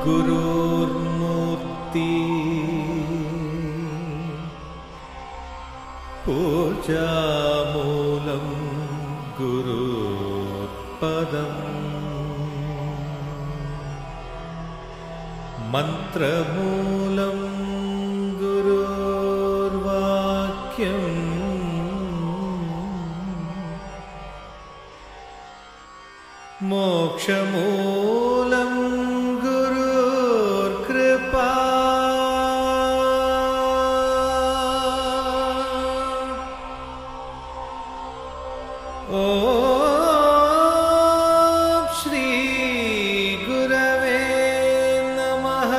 गुरुर्मूर्ति पूजामूलं गुरुपदम् मन्त्रमूलं गुरुर्वाक्यम् मोक्षमूलं गुरुर्कृपा ॐ श्री गुरवे नमः।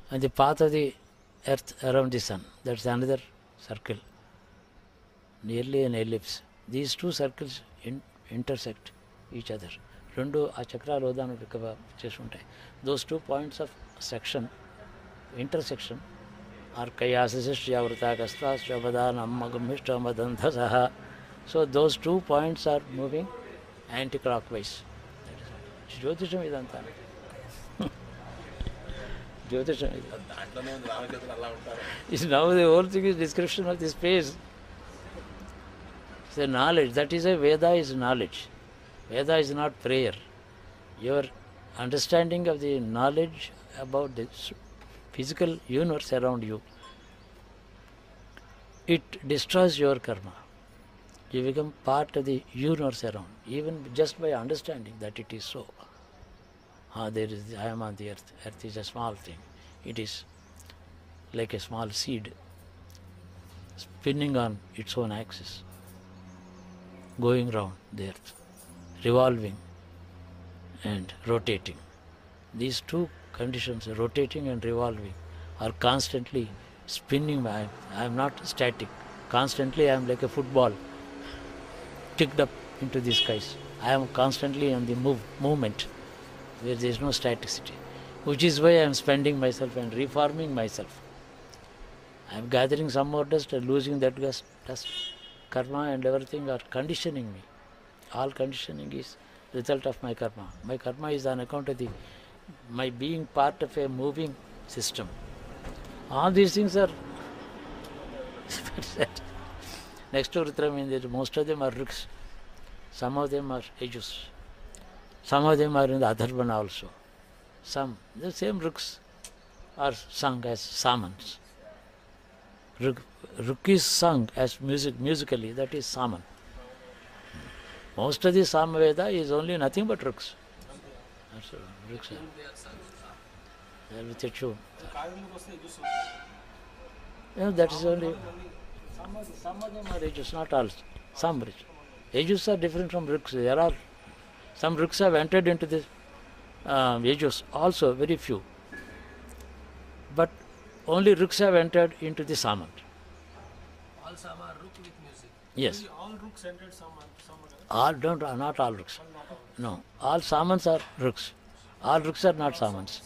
And the path of the earth around the sun, that's another circle, nearly an ellipse. These two circles intersect each other. Rendu aa chakralu udanu chesi untayi. Those 2 points of section, intersection, are kayasasya vrita kastasya magmishta madanthasaha. So those 2 points are moving anti-clockwise. Jyotisham idantha. Jyotisham is now the whole thing is description of the space. It's a knowledge. That is a Veda is knowledge. Veda is not prayer. Your understanding of the knowledge about the physical universe around you, it destroys your karma. You become part of the universe around, even just by understanding that it is so. There is, I am on the earth. Earth is a small thing. It is like a small seed spinning on its own axis, going round the earth, revolving and rotating. These 2 conditions, rotating and revolving, are constantly spinning. I am not static. Constantly I am like a football kicked up into the skies. I am constantly on the movement, where there is no staticity, which is why I am spending myself and reforming myself. I am gathering some more dust and losing that dust. Karma and everything are conditioning me. All conditioning is result of my karma. My karma is on account of my being part of a moving system. All these things are next to Ritra, most of them are riks. Some of them are ajus. Some of them are in the Atharvana also. Some, the same riks are sung as samans. Rik is sung as musically, that is saman. Most of the Samaveda is only nothing but riks. Riks. with a chew. కావ్యంలోకి వస్తే యజుస్సు That is only some of them are Yajus, not all. Some Yajus are different from Riks. There are some Riks have entered into this Yajus, also very few. But only Riks have entered into the Samant. All Sama rook with music Yes. All rooks entered some All don't, not all Riks. No, all Samants are Riks. All Riks are not Samants.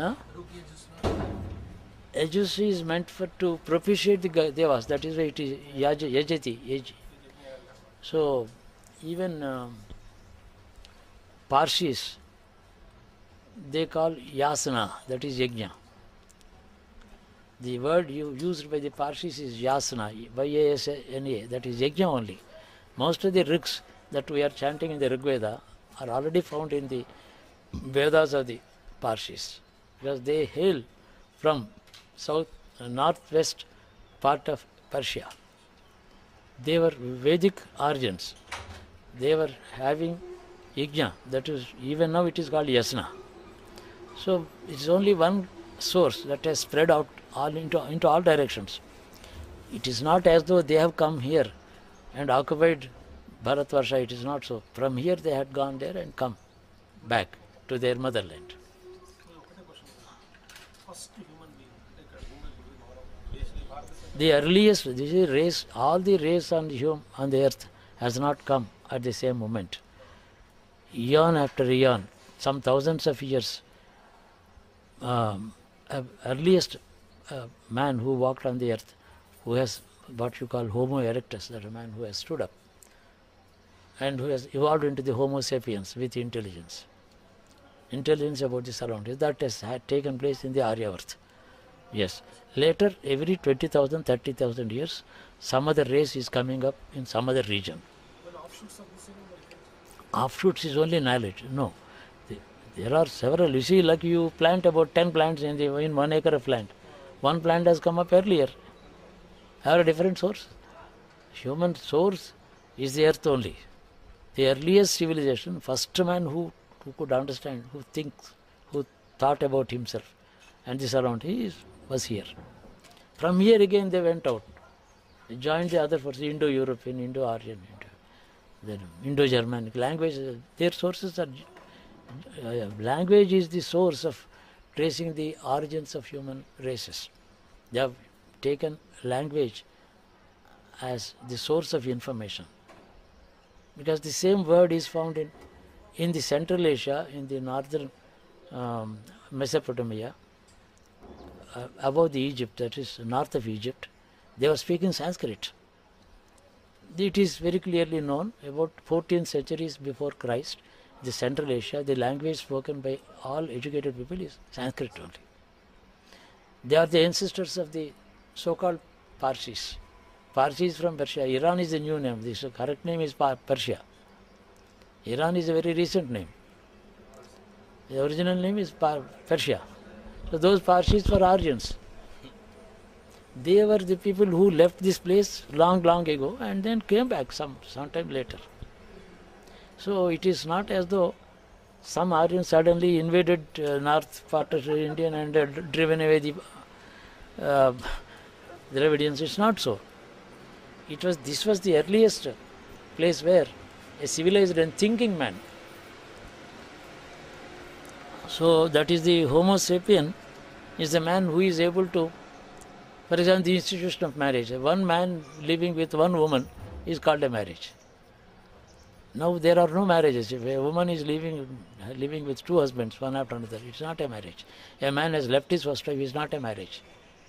Huh? Yajus is meant for to propitiate the devas. That is why it is yajati. So even Parsis, they call yasana. That is yajna. The word used by the Parsis is yasana. Y-A-S-N-A. That is yajna only. Most of the riks that we are chanting in the Rig Veda are already found in the Vedas of the Parsis, because they hail from northwest part of Persia. They were Vedic origins. They were having yajna, that is, even now it is called yasna. So it is only one source that has spread out all into all directions. It is not as though they have come here and occupied Bharatvarsha. It is not so. From here they had gone there and come back to their motherland. ఒకటే question first human being అంటే ఇక్కడ human భారత The earliest, this is race, all the race on the earth has not come at the same moment. Eon after eon, some thousands of years, earliest man who walked on the earth, who has what you call Homo erectus, that a man who has stood up and who has evolved into the Homo sapiens with intelligence about the surroundings, that has had taken place in the Aryavarth. Yes. Later, every 20,000, 30,000 years, some other race is coming up in some other region. Options of this Offshoots is only knowledge. No. There are several. You see, like you plant about 10 plants in 1 acre of land. One plant has come up earlier. Have a different source. Human source is the earth only. The earliest civilization, first man who could understand, who thinks, who thought about himself and the surroundings was here. From here again they went out. They joined the other forces, Indo-European, Indo-Aryan, then Indo-Germanic language. Their sources are language is the source of tracing the origins of human races. They have taken language as the source of information, because the same word is found in the Central Asia, in the northern Mesopotamia, above the Egypt, that is north of Egypt. They were speaking Sanskrit. It is very clearly known about 14th centuries before Christ, the Central Asia, the language spoken by all educated people is Sanskrit only. They are the ancestors of the so-called Parsis. Parsis from Persia. Iran is the new name. The correct name is Persia. Iran is a very recent name. The original name is Persia. So those Parsis were Aryans. They were the people who left this place long ago and then came back sometime later. So it is not as though some Aryans suddenly invaded north part of India and driven away the Dravidians. It's not so. This was the earliest place where a civilized and thinking man. So that is the Homo sapien is the man who is able to, for example, the institution of marriage. One man living with one woman is called a marriage. Now there are no marriages. If a woman is living with two husbands, one after another, it's not a marriage. A man has left his first wife, it's not a marriage.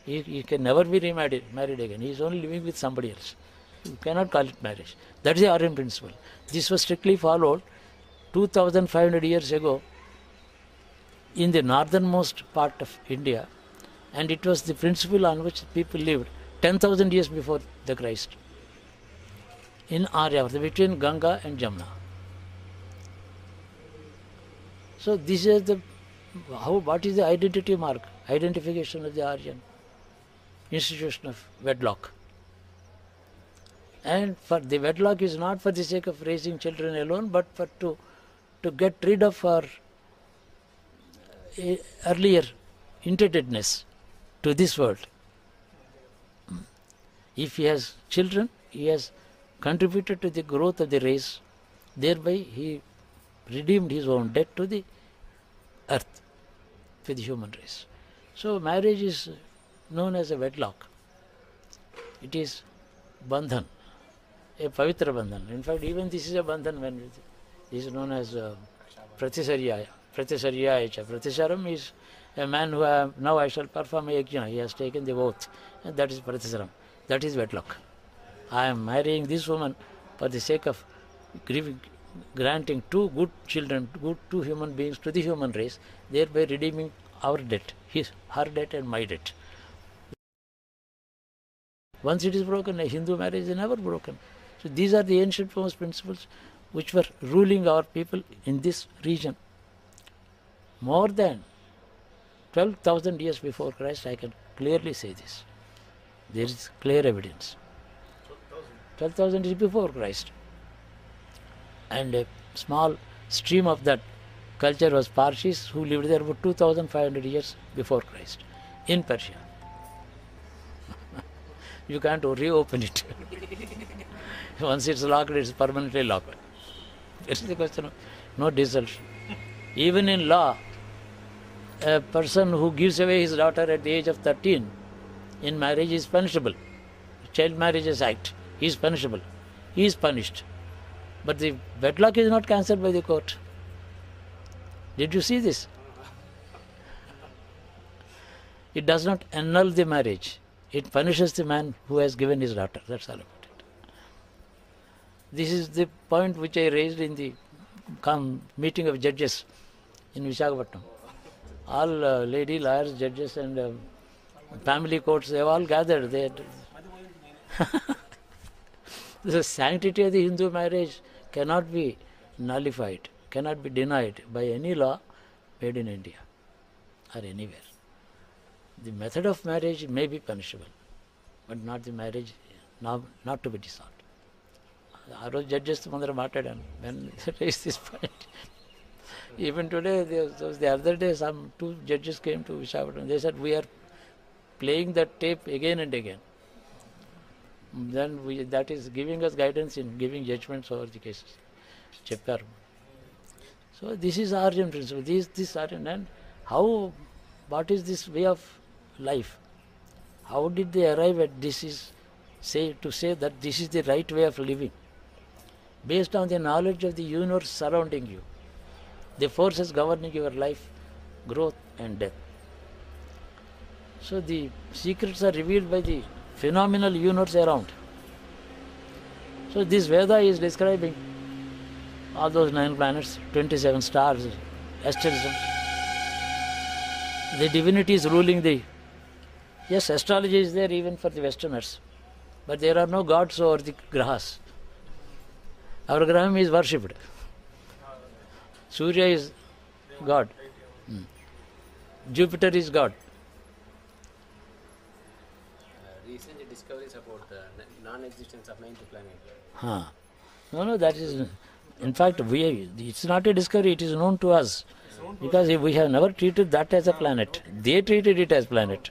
He can never be married again. He is only living with somebody else. You cannot call it marriage. That is the Aryan principle. This was strictly followed 2,500 years ago in the northernmost part of India, and it was the principle on which people lived 10,000 years before the Christ. In Aryavarta, between Ganga and Jamna. So this is what is the identity mark, identification of the Aryan institution of wedlock. And for the wedlock is not for the sake of raising children alone, but for to to get rid of our earlier indebtedness to this world. If he has children, he has contributed to the growth of the race. Thereby he redeemed his own debt to the earth, to the human race. So marriage is known as a wedlock. It is bandhan, a pavitra bandhan. In fact, even this is a bandhan when this is known as pratisarya. Pratisarya. Pratisaram is a man who now I shall perform a yajna. He has taken the oath, and that is pratisaram. That is wedlock. I am marrying this woman for the sake of granting two good children, two human beings to the human race, thereby redeeming our debt, her debt and my debt. Once it is broken, a Hindu marriage is never broken. So these are the ancient principles which were ruling our people in this region. More than 12,000 years before Christ, I can clearly say this. There is clear evidence. 12,000 is before Christ. And a small stream of that culture was Parsis, who lived there about 2,500 years before Christ in Persia. You can't reopen it. Once it's locked, it's permanently locked. It's the question of no dissolution. Even in law, a person who gives away his daughter at the age of 13 in marriage is punishable. Child Marriages Act, he is punishable. He is punished. But the wedlock is not cancelled by the court. Did you see this? It does not annul the marriage. It punishes the man who has given his daughter. That's all about it. This is the point which I raised in the meeting of judges in Visakhapatnam. All lady lawyers, judges and family courts, they have all gathered. The sanctity of the Hindu marriage cannot be nullified, cannot be denied by any law made in India or anywhere. The method of marriage may be punishable, but not the marriage, not to be dissolved. Our judges when raised this point. Even today, the other day, two judges came to Visakhapatnam. They said, we are playing that tape again and again. Then that is giving us guidance in giving judgments over the cases. Cheppar. So this is origin principle. This origin, and what is this way of life? How did they arrive at this? Say that this is the right way of living, based on the knowledge of the universe surrounding you, the forces governing your life, growth and death. So the secrets are revealed by the phenomenal universe around. So this Veda is describing all those 9 planets, 27 stars, asterism. The divinity is ruling the... Yes, astrology is there even for the Westerners, but there are no gods over the grahas. Our graham is worshipped. Surya is God. Jupiter is God. Recent discoveries about the non-existence of 9th planet. No, that is... In fact, it's not a discovery, it is known to us. Because we have never treated that as a planet. They treated it as planet.